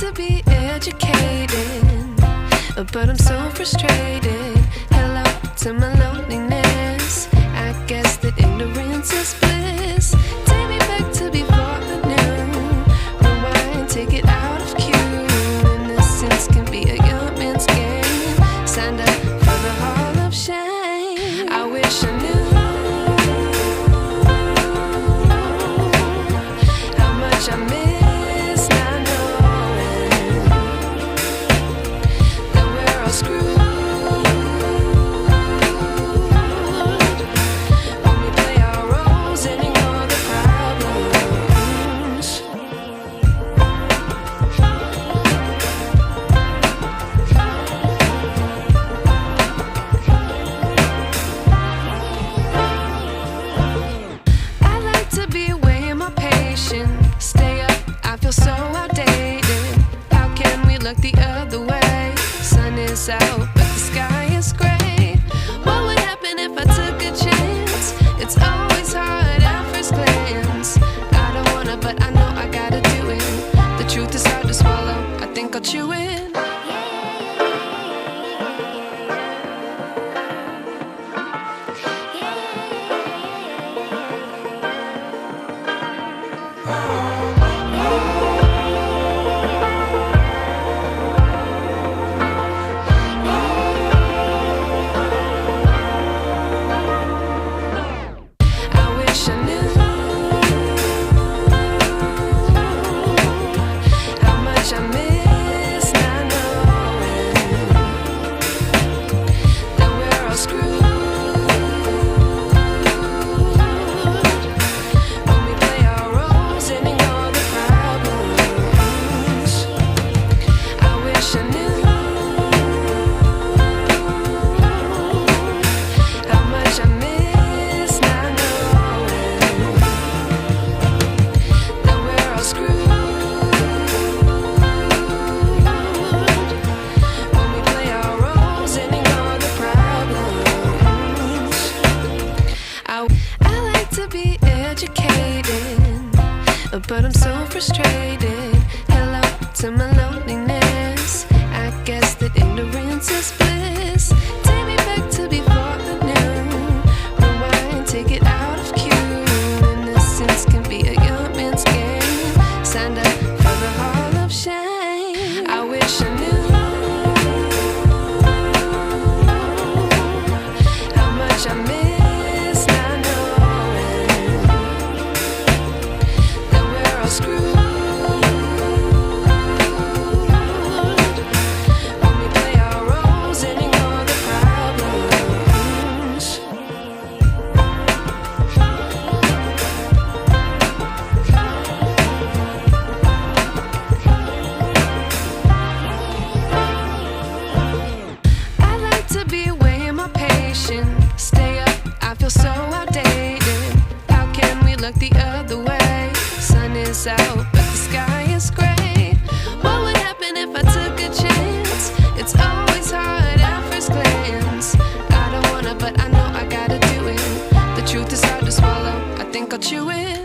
to be educated, but I'm so frustrated. Hello to my loneliness. I guess that ignorance is bliss. Take me back to before I knew. Rewind, take it out of cue. Innocence can be a young man's game. Signed up for the hall of shame. I wish I knew how much I miss not knowing that we're all screwed. Stay up, I feel so outdated. How can we look the other way? Sun is out, but the sky is gray. What would happen if I took a chance? It's always hard at first glance. I don't wanna, but I know I gotta do it. The truth is hard to swallow, I think I'll chew it. I like to be educated, but I'm so frustrated. Hello to my loneliness. I guess that ignorance is bliss. Take me back to before I knew. Rewind, take it out of cue. Innocence can be a young man's game. Signed up for the hall of shame. I wish I knew how much I miss. Stay up, I feel so outdated. How can we look the other way? Sun is out, but the sky is gray. What would happen if I took a chance? It's always hard at first glance. I don't wanna, but I know I gotta do it. The truth is hard to swallow, I think I'll chew it.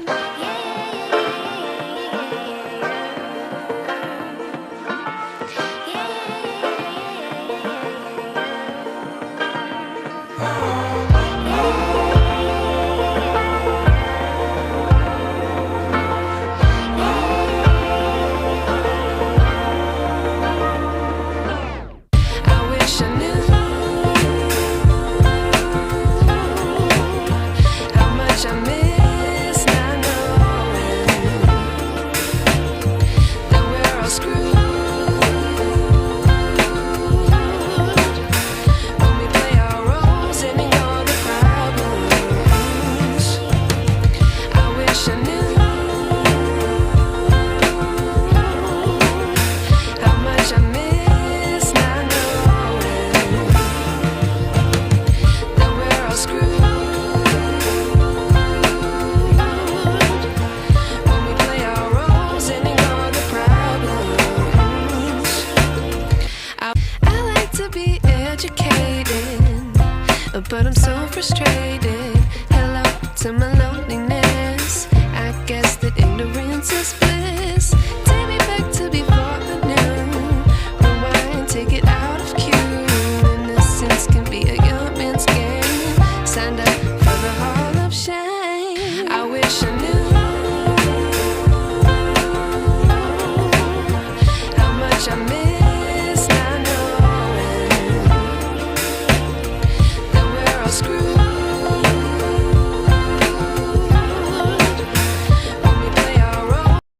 but I'm so frustrated.